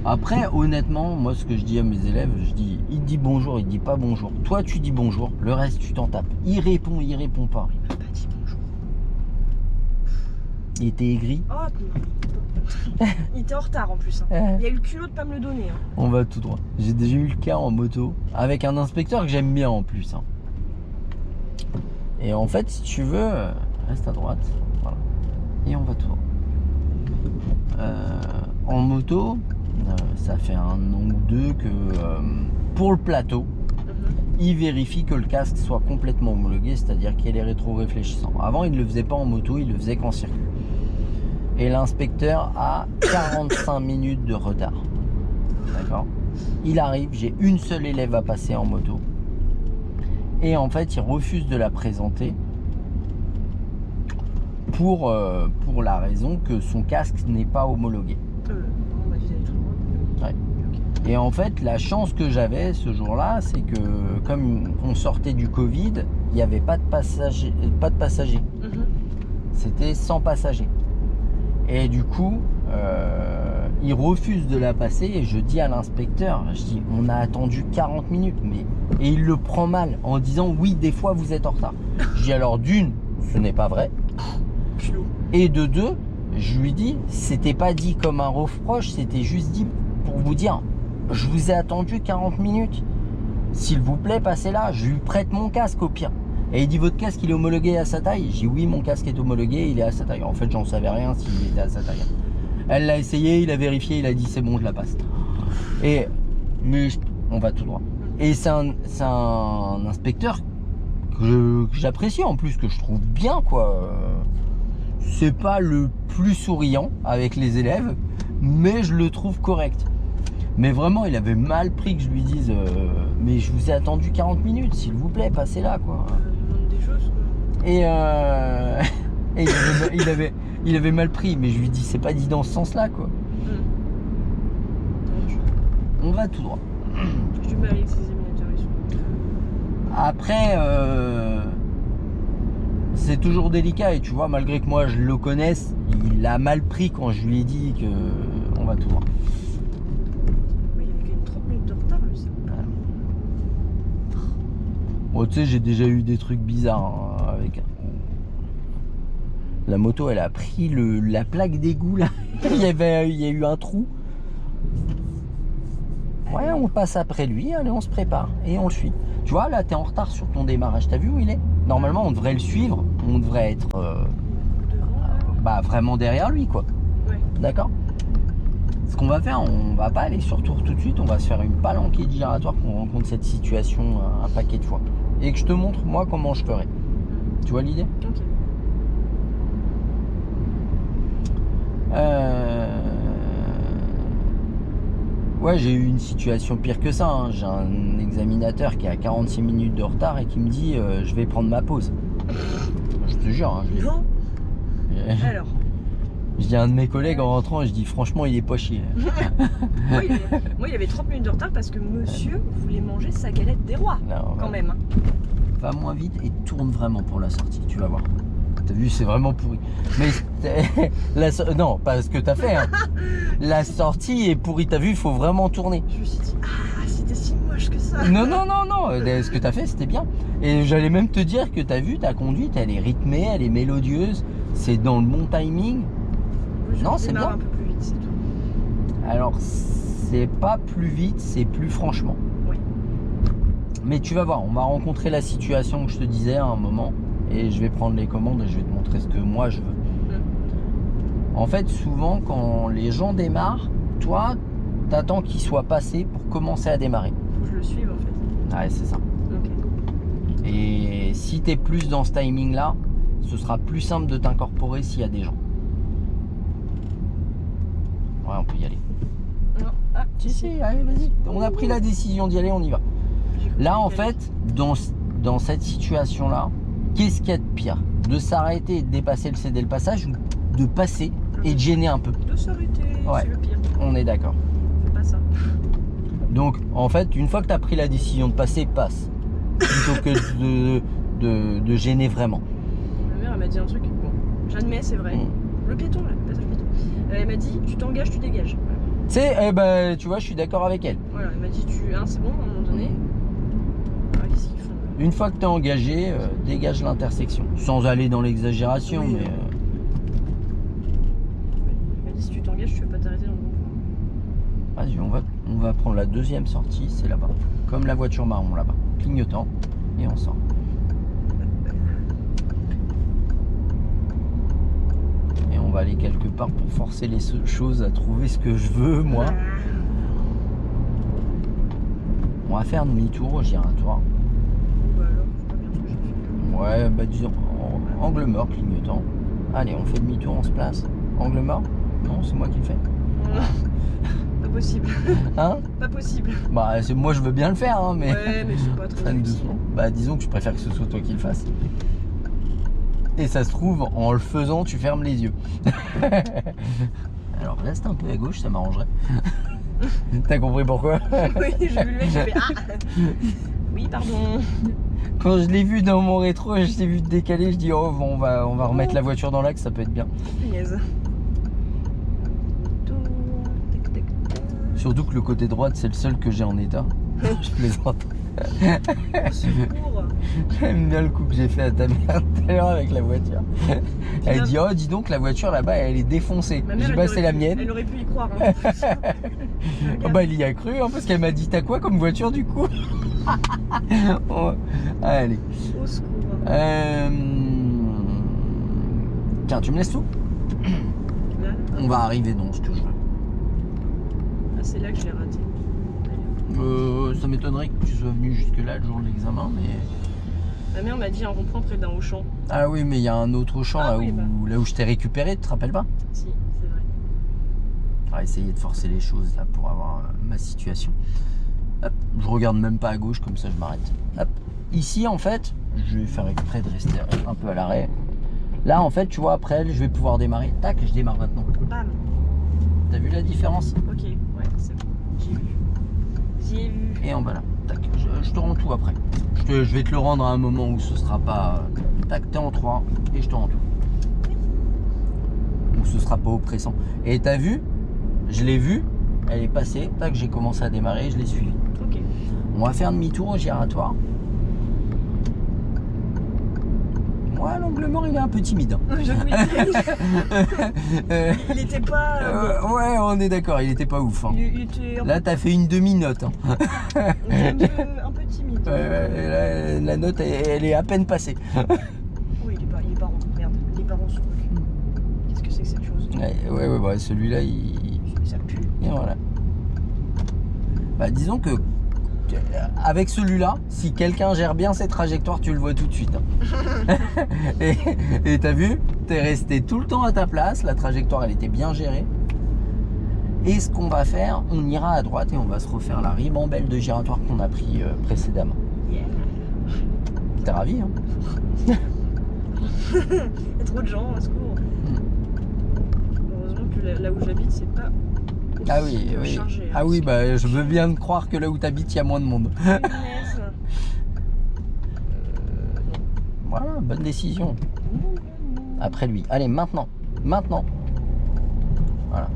Après, honnêtement, moi, ce que je dis à mes élèves, je dis, il te dit bonjour, il te dit pas bonjour. Toi, tu dis bonjour, le reste, tu t'en tapes. Il répond pas. Il m'a pas dit bonjour. Il était aigri. Oh, non. Il était en retard en plus. Hein. Il a eu le culot de pas me le donner. Hein. On va tout droit. J'ai déjà eu le cas en moto, avec un inspecteur que j'aime bien en plus. Hein. Et en fait, si tu veux, reste à droite. Voilà. Et on va tout droit. En moto, ça fait un an ou deux que pour le plateau, il vérifie que le casque soit complètement homologué, c'est-à-dire qu'il y ait les rétro-réfléchissants. Avant, il ne le faisait pas en moto, il le faisait qu'en circuit. Et l'inspecteur a 45 minutes de retard. D'accord ? Il arrive, j'ai une seule élève à passer en moto. Et en fait, il refuse de la présenter pour la raison que son casque n'est pas homologué. On m'a dit d'aller tout droit. Ouais. Et en fait, la chance que j'avais ce jour-là, c'est que comme on sortait du Covid, il n'y avait pas de passagers. C'était 100 passagers. Et du coup, il refuse de la passer et je dis à l'inspecteur, je dis, on a attendu 40 minutes, et il le prend mal en disant, oui, des fois vous êtes en retard. Je dis alors d'une, ce n'est pas vrai. Culot. Et de deux, je lui dis, c'était pas dit comme un reproche, c'était juste dit pour vous dire, je vous ai attendu 40 minutes. S'il vous plaît, passez là, je lui prête mon casque au pire. Et il dit, votre casque, il est homologué à sa taille? J'ai dit, oui, mon casque est homologué, il est à sa taille. En fait, j'en savais rien s'il était à sa taille. Elle l'a essayé, il a vérifié, il a dit, c'est bon, je la passe. Mais on va tout droit. Et c'est un inspecteur que j'apprécie en plus, que je trouve bien, quoi. C'est pas le plus souriant avec les élèves, mais je le trouve correct. Mais vraiment, il avait mal pris que je lui dise mais je vous ai attendu 40 minutes, s'il vous plaît, passez là, quoi. Des choses, quoi. Et il avait mal pris, mais je lui dis c'est pas dit dans ce sens-là, quoi. On va tout droit. J'ai du mal avec ces éliminateurs, ils sont. Après, c'est toujours délicat et tu vois, malgré que moi je le connaisse, il a mal pris quand je lui ai dit que on va tout droit. Mais il y avait quand même 30 minutes de retard, lui, ça. Bon, tu sais, j'ai déjà eu des trucs bizarres hein, avec. La moto, elle a pris la plaque d'égout là. il y a eu un trou. Ouais, on passe après lui, allez, on se prépare et on le suit. Tu vois, là, t'es en retard sur ton démarrage. T'as vu où il est? Normalement, on devrait le suivre. On devrait être vraiment derrière lui, quoi. Ouais. D'accord? Ce qu'on va faire, on va pas aller sur tour tout de suite. On va se faire une palanquée de giratoire qu'on rencontre cette situation un paquet de fois. Et que je te montre, moi, comment je ferai. Tu vois l'idée? Ok. Ouais, j'ai eu une situation pire que ça. Hein. J'ai un examinateur qui est à 46 minutes de retard et qui me dit je vais prendre ma pause. Je te jure. Hein, Non. Alors. Je dis à un de mes collègues en rentrant, je dis franchement il est pas chier. Moi il avait 30 minutes de retard parce que monsieur voulait manger sa galette des rois. Non, quand même. Hein. Va moins vite et tourne vraiment pour la sortie, tu vas voir. T'as vu, c'est vraiment pourri. Mais non, pas ce que t'as fait. Hein. La sortie est pourrie, t'as vu, il faut vraiment tourner. Je me suis dit, c'était si moche que ça. Non, ce que t'as fait, c'était bien. Et j'allais même te dire que t'as vu, ta conduite, elle est rythmée, elle est mélodieuse, c'est dans le bon timing. Non, c'est bien. Un peu plus vite, c'est tout. Alors, c'est pas plus vite, c'est plus franchement. Oui. Mais tu vas voir, on va rencontrer la situation que je te disais à un moment. Et je vais prendre les commandes et je vais te montrer ce que moi je veux. En fait, souvent, quand les gens démarrent, toi, t'attends qu'ils soient passés pour commencer à démarrer. Faut que je le suive, en fait. Ouais, c'est ça. Ok. Et si t'es plus dans ce timing-là, ce sera plus simple de t'incorporer s'il y a des gens. Ouais, on peut y aller. Non. Si, allez, vas-y. On a pris la décision d'y aller, on y va. Là, en fait, dans cette situation-là, qu'est-ce qu'il y a de pire? De s'arrêter et de dépasser le céder le passage ou de passer et de gêner un peu? De s'arrêter, ouais. C'est le pire. On est d'accord. Fais pas ça. Donc, en fait, une fois que tu as pris la décision de passer, passe. Plutôt que de gêner vraiment. Ma mère, elle m'a dit un truc. Bon, j'admets, c'est vrai. Le piéton, là, le passage piéton. Elle m'a dit, tu t'engages, tu dégages. Tu sais, tu vois, je suis d'accord avec elle. Voilà, elle m'a dit, c'est bon, à un moment donné. Qu'est-ce qu'ils font? Une fois que tu es engagé, dégage l'intersection. Sans aller dans l'exagération, oui, mais... Elle m'a dit, si tu t'engages, tu vas pas t'arrêter dans le bon point. Vas-y, on va prendre la deuxième sortie, c'est là-bas. Comme la voiture marron là-bas. Clignotant, et on sort. Et on va aller quelque part pour forcer les choses à trouver ce que je veux, moi. On va faire demi-tour au giratoire. Ouais, disons, angle mort, clignotant. Allez, on fait demi-tour, on se place. Angle mort? Non, c'est moi qui le fais. Pas possible. Hein? Pas possible. Bah, moi je veux bien le faire, hein, mais... Ouais, mais c'est pas très doucement. Bah, disons que je préfère que ce soit toi qui le fasses. Et ça se trouve, en le faisant, tu fermes les yeux. Alors, reste un peu à gauche, ça m'arrangerait. T'as compris pourquoi? Oui, j'ai vu le mec, j'ai fait oui, pardon. Quand je l'ai vu dans mon rétro, je l'ai vu décaler, je dis oh on va remettre la voiture dans l'axe, ça peut être bien. Yes. Surtout que le côté droite c'est le seul que j'ai en état. Je plaisante. J'aime bien le coup que j'ai fait à ta mère tout à l'heure avec la voiture. Elle dit oh dis donc la voiture là-bas elle est défoncée. Je dis bah c'est la mienne. Elle aurait pu y croire. Hein. Oh, bah elle y a cru hein, parce qu'elle m'a dit t'as quoi comme voiture du coup? Oh, allez. Au secours. Tiens, tu me laisses tout? On va arriver dans ce touche. C'est là que je l'ai raté. Ça m'étonnerait que tu sois venu jusque là le jour de l'examen, mais... Ma mère m'a dit un rond-point près d'un Auchan. Ah oui, mais il y a un autre Auchan là où je t'ai récupéré, tu te rappelles pas? Si, c'est vrai. On va essayer de forcer les choses là pour avoir ma situation. Hop, je regarde même pas à gauche, comme ça je m'arrête. Hop. Ici en fait, je vais faire exprès de rester un peu à l'arrêt. Là en fait, tu vois, après elle, je vais pouvoir démarrer. Tac, je démarre maintenant. Bam. T'as vu la différence? Ok, ouais, c'est bon. J'ai vu. J'ai vu. Et en bas là. Tac, je te rends tout après. Je vais te le rendre à un moment où ce sera pas... tac, t'es en 3 et je te rends tout. Où ce sera pas oppressant. Et t'as vu? Je l'ai vu. Elle est passée. Tac, j'ai commencé à démarrer, je l'ai suivi. Ok. On va faire demi-tour au giratoire. Ouais, l'angle mort il est un peu timide. Hein. J'avoue, il était pas. Ouais, on est d'accord, il était pas ouf. Hein. Il était là, t'as fait une demi-note. Hein. un peu timide. Là, la note, elle est à peine passée. Oui, il est pas rond. Merde, il est pas rond ce truc. Qu'est-ce que c'est que cette chose? Ouais, celui-là, il. Ça pue. Et voilà. Bah, disons que. Avec celui-là, si quelqu'un gère bien ses trajectoires, tu le vois tout de suite. Hein. et t'as vu, t'es resté tout le temps à ta place, la trajectoire elle était bien gérée. Et ce qu'on va faire, on ira à droite et on va se refaire la ribambelle de giratoire qu'on a pris précédemment. Yeah. T'es ravi, hein? Il y a trop de gens, à secours. Heureusement que là où j'habite, c'est pas aussi Ah oui, oui. chargé. Hein, Ah oui, parce bah je veux bien te croire que là où t'habites, il y a moins de monde. que- Punaise. Voilà, bonne décision. Après lui. Allez, maintenant. Maintenant. Voilà.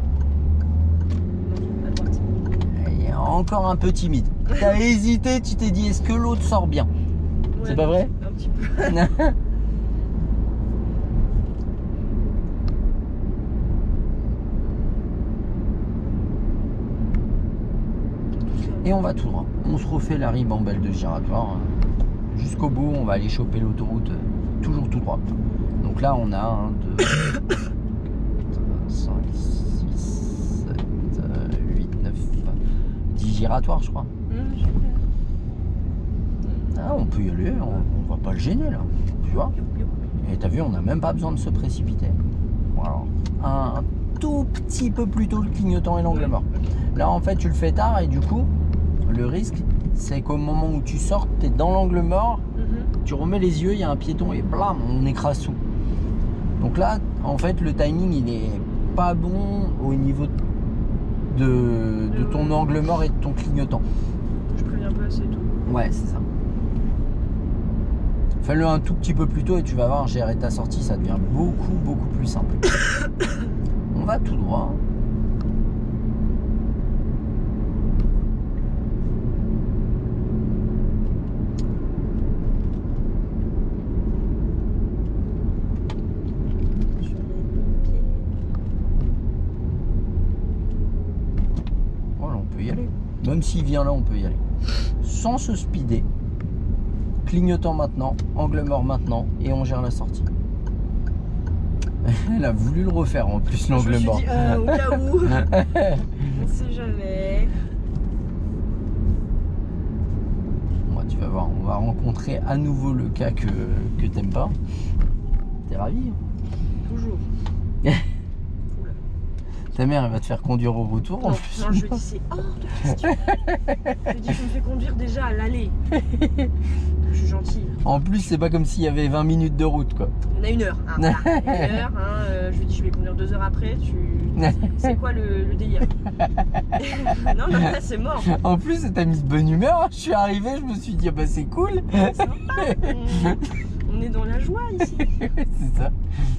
Non, à droite. Il est encore un peu timide. T'as hésité, tu t'es dit, est-ce que l'autre sort bien? Ouais, C'est pas vrai? Un petit peu. Et on va tout droit. On se refait la ribambelle de giratoire. Jusqu'au bout, on va aller choper l'autoroute toujours tout droit. Donc là, on a 1, 2, 5, 6, 7, 8, 9, 10 giratoires, je crois. Super. Ah, on peut y aller, on va pas le gêner là. Tu vois? Et t'as vu, on n'a même pas besoin de se précipiter. Voilà. Un tout petit peu plus tôt le clignotant et l'angle mort. Là, en fait, tu le fais tard et du coup, le risque, c'est qu'au moment où tu sors, tu es dans l'angle mort, tu remets les yeux, il y a un piéton et blam, on écrase tout. Donc là, en fait, le timing, il est pas bon au niveau de ton angle mort et de ton clignotant. Je préviens pas assez tôt. Ouais, c'est ça. Fais-le un tout petit peu plus tôt et tu vas voir, gérer ta sortie, ça devient beaucoup plus simple. On va tout droit. Sur les pieds. Voilà, on peut y aller. Même s'il vient là, on peut y aller. Sans se speeder. Clignotant maintenant, angle mort maintenant, et on gère la sortie. Elle a voulu le refaire en plus, Je me l'angle suis mort. dit, au cas où. On sait jamais. Moi, tu vas voir, on va rencontrer à nouveau le cas que t'aimes pas. T'es ravi, hein? Toujours. Oula. Ta mère, elle va te faire conduire au retour en Non, plus. non, je lui dis c'est hors de question. Je lui dis tu me fais conduire déjà à l'aller. Je suis gentille. En plus, c'est pas comme s'il y avait 20 minutes de route, quoi. Il y en a 1 heure. Hein, voilà. Il y a 1 heure. Je lui dis je vais conduire 2 heures après. C'est quoi le délire? Non, là c'est mort. En plus, t'as mis de bonne humeur. Je suis arrivé, je me suis dit, ah bah c'est cool. C'est sympa. On est dans la joie ici. C'est ça.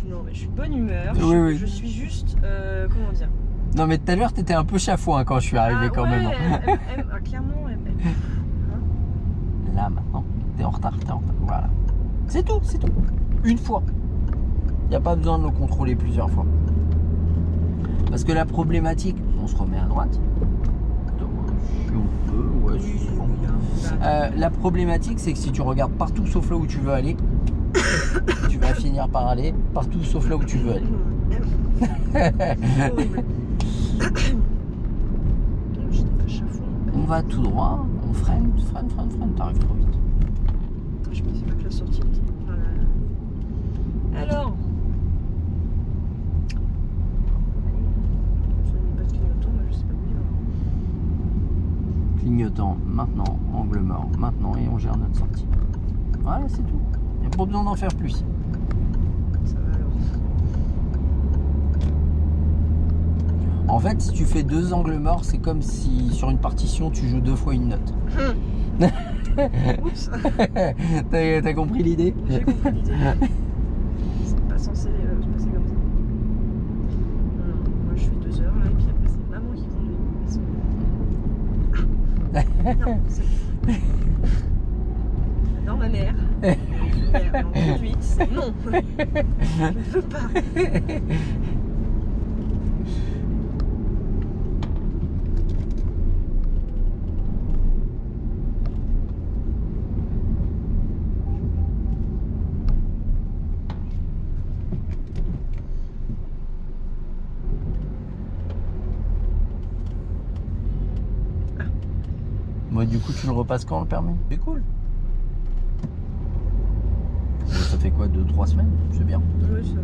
Non mais je suis de bonne humeur. Oui, oui. Je suis juste comment dire. Non, mais tout à l'heure, t'étais un peu chafouin quand je suis arrivé quand ouais, même. clairement. Là, maintenant, t'es en retard, Voilà. C'est tout. Une fois. Il n'y a pas besoin de le contrôler plusieurs fois. Parce que la problématique, on se remet à droite. Si on peut, ouais, si c'est bon. La problématique, c'est que si tu regardes partout sauf là où tu veux aller, tu vas finir par aller partout sauf là où tu veux aller. Horrible. On va tout droit, on freine, t'arrives trop vite. Je pensais pas que la sortie était. Voilà. Alors. Je n'ai pas de clignotant, mais je sais pas où il va. Clignotant maintenant, angle mort maintenant et on gère notre sortie. Voilà, c'est tout. Il n'y a pas besoin d'en faire plus. Ça va alors. En fait, si tu fais 2 angles morts, c'est comme si sur une partition tu joues 2 fois une note. Oups. T'as compris l'idée? J'ai compris l'idée. C'est pas censé se passer comme ça. Non, moi je fais 2 heures là, et puis après c'est maman qui conduit. Non, c'est. Non, ma mère. Mais en conduite, c'est non. Je ne veux pas. Moi, du coup, tu le repasses quand le permis? C'est cool. Ça fait quoi, 2-3 semaines? C'est bien. Oui, ça.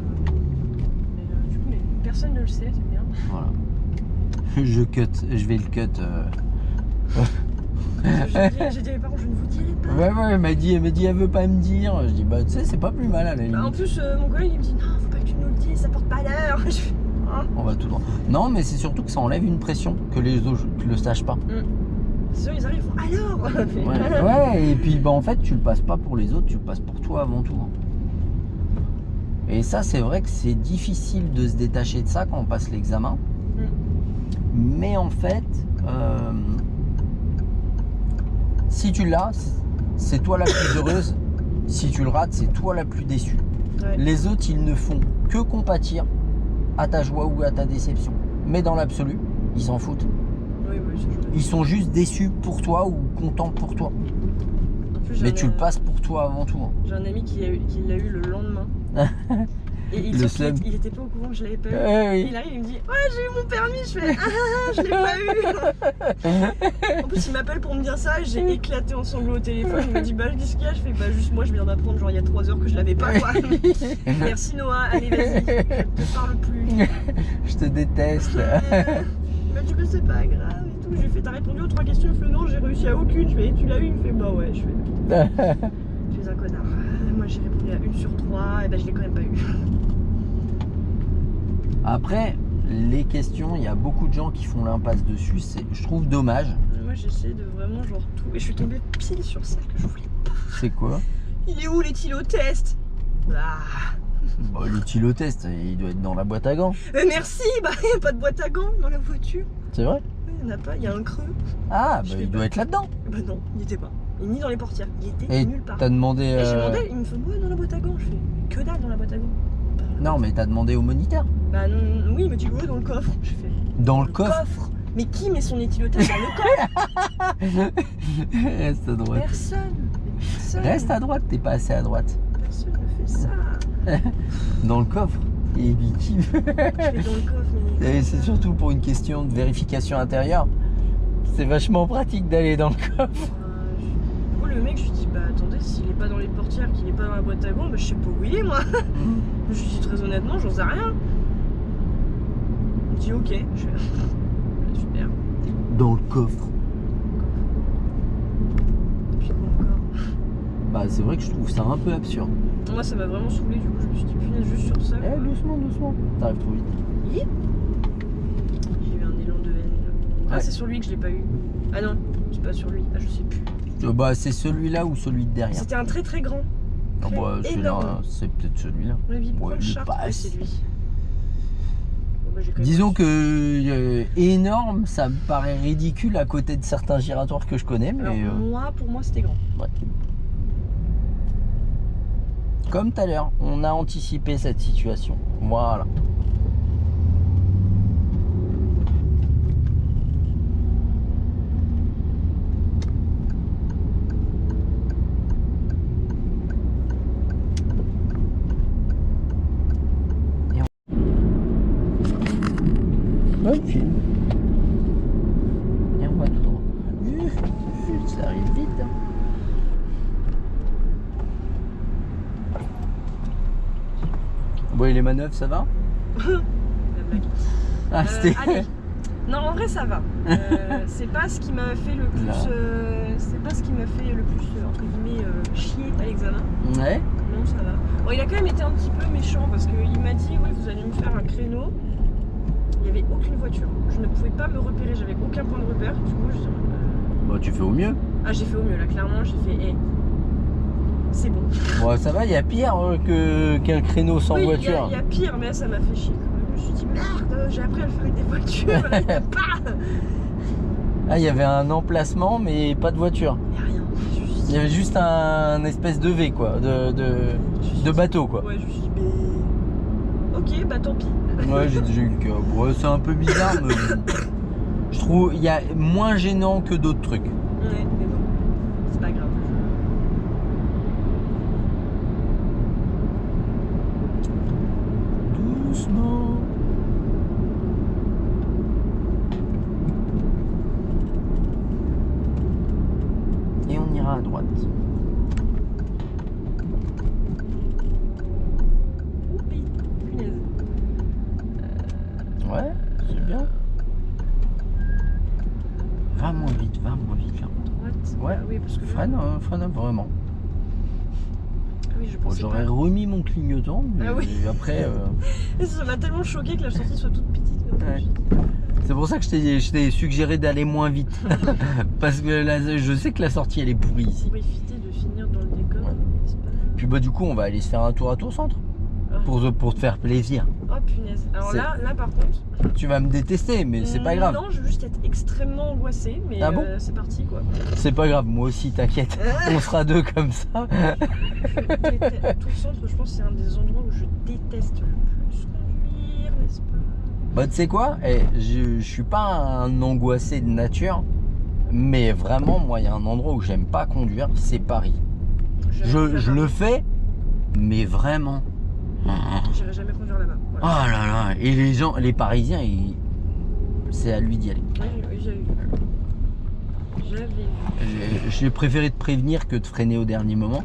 Mais, du coup, mais personne ne le sait, c'est bien. Voilà. Je vais le cut. J'ai dit à mes parents, je ne vous dirai pas. Ouais, elle m'a dit, elle veut pas me dire. Je dis, bah tu sais, c'est pas plus mal à la limite. Bah, en plus, mon collègue il me dit, non, faut pas que tu nous le dises, ça porte pas l'heure. Je fais, ah. On va tout droit. Non, mais c'est surtout que ça enlève une pression que les autres le sachent pas. C'est sûr, ils arrivent, ils font alors. Ouais, et puis bah en fait, tu le passes pas pour les autres, tu le passes pour toi avant tout. Et ça, c'est vrai que c'est difficile de se détacher de ça quand on passe l'examen. Mais en fait, si tu l'as, c'est toi la plus heureuse. Si tu le rates, c'est toi la plus déçue. Ouais. Les autres, ils ne font que compatir à ta joie ou à ta déception. Mais dans l'absolu, ils s'en foutent. Oui, c'est sûr. Ils sont juste déçus pour toi ou contents pour toi. En plus, Mais tu le passes pour toi avant tout. J'ai un ami qui l'a eu le lendemain. Et il était pas au courant que je l'avais pas eu. Oui. Il arrive, il me dit, ouais, j'ai eu mon permis. Je fais, je l'ai pas eu. En plus, il m'appelle pour me dire ça. J'ai éclaté en sanglots au téléphone. Il me dit, bah, qu'est-ce qu'il y a? Je fais, bah, juste moi, je viens d'apprendre, genre, il y a 3 heures que je l'avais pas, quoi. Merci Noah, allez, vas-y, je te parle plus. Je te déteste. Il m'a dit, mais c'est pas grave et tout. Je lui ai fait, t'as répondu aux 3 questions? Il fait, non, j'ai réussi à aucune. Je fais, tu l'as eu? Il me fait, bah ouais. Je fais, tu es un connard. Moi, j'ai répondu à 1 sur 3, et ben, je l'ai quand même pas eu. Après, les questions, il y a beaucoup de gens qui font l'impasse dessus. Je trouve dommage. Moi, j'essaie de vraiment, genre, tout. Et je suis tombée pile sur celle que je voulais pas. C'est quoi? Il est où l'éthylotest? Ah. Bah, l'éthylotest, il doit être dans la boîte à gants. Merci, bah, il n'y a pas de boîte à gants dans la voiture. C'est vrai? Il n'y en a pas, il y a un creux. Ah, bah, il doit être là-dedans. Bah non, il n'y était pas. Et ni dans les portières, il était Et nulle part. t'as demandé. Et j'ai demandé, il me fait, ouais, dans la boîte à gants. Je fais, que dalle dans la boîte à gants. Non, mais t'as demandé au moniteur. Bah non, oui, il me dit, ouais, dans le coffre. Je fais, Dans le coffre? Mais qui met son éthylotest dans le coffre? Reste à droite. Personne. Reste à droite, t'es pas assez à droite. Personne ne fait ça. Dans le coffre. Et puis qui Je vais dans le coffre, mais. Et c'est surtout pour une question de vérification intérieure. C'est vachement pratique d'aller dans le coffre. Du coup, le mec, je lui dis, bah attendez, s'il est pas dans les portières, qu'il est pas dans la boîte à gants, bah je sais pas où il est, moi. Je lui dis très honnêtement, j'en sais rien. Il me dit, ok. Je fais, super. Dans le coffre. Et puis quoi encore? Bah c'est vrai que je trouve ça un peu absurde. Moi, ça m'a vraiment saoulé, du coup, je me suis dit, punaise, juste sur ça. Eh, doucement. T'arrives trop vite. J'ai eu un élan de haine. Ah, Ouais. c'est sur lui que je l'ai pas eu. Ah non, c'est pas sur lui. Ah, je sais plus. Bah c'est celui-là ou celui de derrière. C'était un très très grand. Ah bah celui-là, énorme. c'est peut-être celui-là. Ouais, il prend Ouais, le il char. passe. Ouais, c'est lui. Bon, bah, j'ai quand même Disons reçu. que énorme, ça me paraît ridicule à côté de certains giratoires que je connais, mais Alors, pour moi, c'était grand. ouais. Comme tout à l'heure, on a anticipé cette situation. Voilà. Ok. Et on va tout droit. Ça arrive vite. Hein. Bon, et les manœuvres, ça va? La blague. Ah, c'était. Allez. Non, en vrai, ça va. C'est pas ce qui m'a fait le plus. Là. C'est pas ce qui m'a fait le plus, entre guillemets, chier à l'examen. Ouais. Non, ça va. Bon, il a quand même été un petit peu méchant parce qu'il m'a dit, oui, vous allez me faire un créneau. Il n'y avait aucune voiture. Je ne pouvais pas me repérer, j'avais aucun point de repère. Du coup, je dis, Bah, tu fais au mieux. ah, j'ai fait au mieux là, clairement. J'ai fait, c'est bon. Bon, ça va, il y a pire qu'un créneau sans Oui, voiture. Il y a pire, mais là, ça m'a fait chier quand même. Je me suis dit, merde, j'ai appris à le faire avec des voitures. Là, il n'y a pas. Ah, il y avait un emplacement, mais pas de voiture. Il n'y a rien. Il y avait juste un espèce de V, quoi, de bateau, quoi. Ouais, je me suis dit, mais. Ok, bah tant pis. Ouais, j'ai eu le cas. Ouais, c'est un peu bizarre, mais je trouve il y a moins gênant que d'autres trucs. Ouais, mais bon, c'est pas grave. Doucement. Et on ira à droite. Oupi, punaise. Ouais, c'est bien. Va moins vite là. Droite. Ouais. Ah oui, parce que là- Freine vraiment. Ah oui, je Bon, pensais j'aurais pas. remis mon clignotant, mais Ah oui. après. Ça m'a tellement choqué que la sortie soit toute petite. Comme ça. Ouais. Je me suis dit, C'est pour ça que je t'ai suggéré d'aller moins vite. Parce que là, je sais que la sortie elle est pourrie ici. pour éviter de finir dans le décor, n'est-ce pas? Puis bah du coup on va aller se faire un tour à ton centre. Ah. Pour te faire plaisir. Oh punaise. Alors C'est- là par contre. Tu vas me détester, mais c'est pas grave. Non, je veux juste être extrêmement angoissée, mais Ah bon c'est parti quoi. C'est pas grave, moi aussi t'inquiète. On sera deux comme ça. Je déteste- Tout le centre, je pense que c'est un des endroits où je déteste le plus conduire, n'est-ce pas? Bah tu sais quoi, je suis pas un angoissé de nature. Mais vraiment, moi, il y a un endroit où j'aime pas conduire, c'est Paris. Je le fais, mais vraiment. J'irai jamais conduire là-bas. Oh Voilà. là là, et les gens, les Parisiens, c'est à lui d'y aller. Oui, j'avais vu. J'avais vu. J'ai préféré te prévenir que de freiner au dernier moment.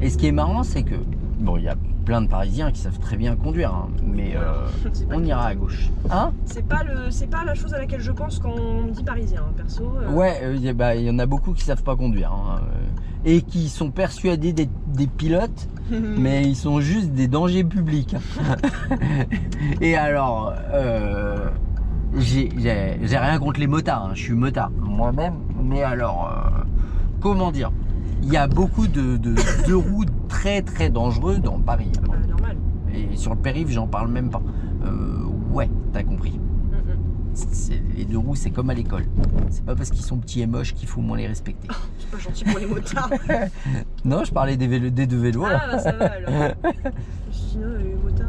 Et ce qui est marrant, c'est que, bon, il y a plein de Parisiens qui savent très bien conduire, hein, mais C'est pas on ira à gauche. Hein? C'est pas la chose à laquelle je pense quand on me dit parisien, hein, perso. Ouais, il y en a beaucoup qui savent pas conduire. Hein, et qui sont persuadés d'être des pilotes, mais ils sont juste des dangers publics. Et alors, j'ai rien contre les motards, hein, je suis motard moi-même, mais alors, comment dire, il y a beaucoup de roues très très dangereux dans Paris. Bah, normal. Et sur le périph', j'en parle même pas. Ouais, t'as compris. Les deux roues, c'est comme à l'école. C'est pas parce qu'ils sont petits et moches qu'il faut moins les respecter. C'est pas gentil pour les motards. Non, je parlais des deux vélos. Ah, Là. bah ça va alors. Sinon, les motards.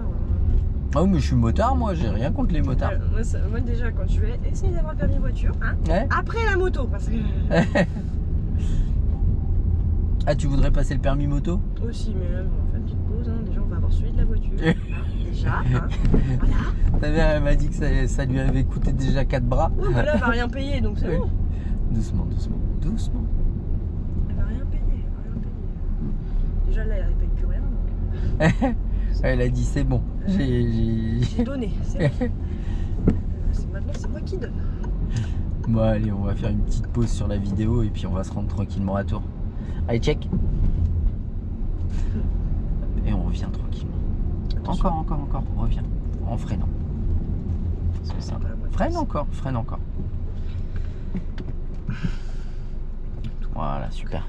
Ah oui, mais je suis motard, moi, j'ai rien contre les motards. Moi, déjà, quand tu vas essayer d'avoir le permis voiture, hein, Ouais. après la moto, parce que. Ah, tu voudrais passer le permis moto? Aussi, mais là, on va faire une petite pause. Hein. Déjà, on va avoir celui de la voiture. Hein, déjà, hein. Voilà. Ta mère, elle m'a dit que ça lui avait coûté déjà 4 bras. Ouais, mais là, elle va rien payer, donc c'est Oui. bon. Doucement. Elle va rien payer, Déjà, là, elle paye plus rien. donc, Elle a dit c'est bon. J'ai donné, c'est bon. Maintenant, c'est moi qui donne. Bon, allez, on va faire une petite pause sur la vidéo et puis on va se rendre tranquillement à tour. Allez, check. Et on revient tranquillement. Attention. Encore, on revient. En freinant. C'est ça. Freine encore. Voilà, super.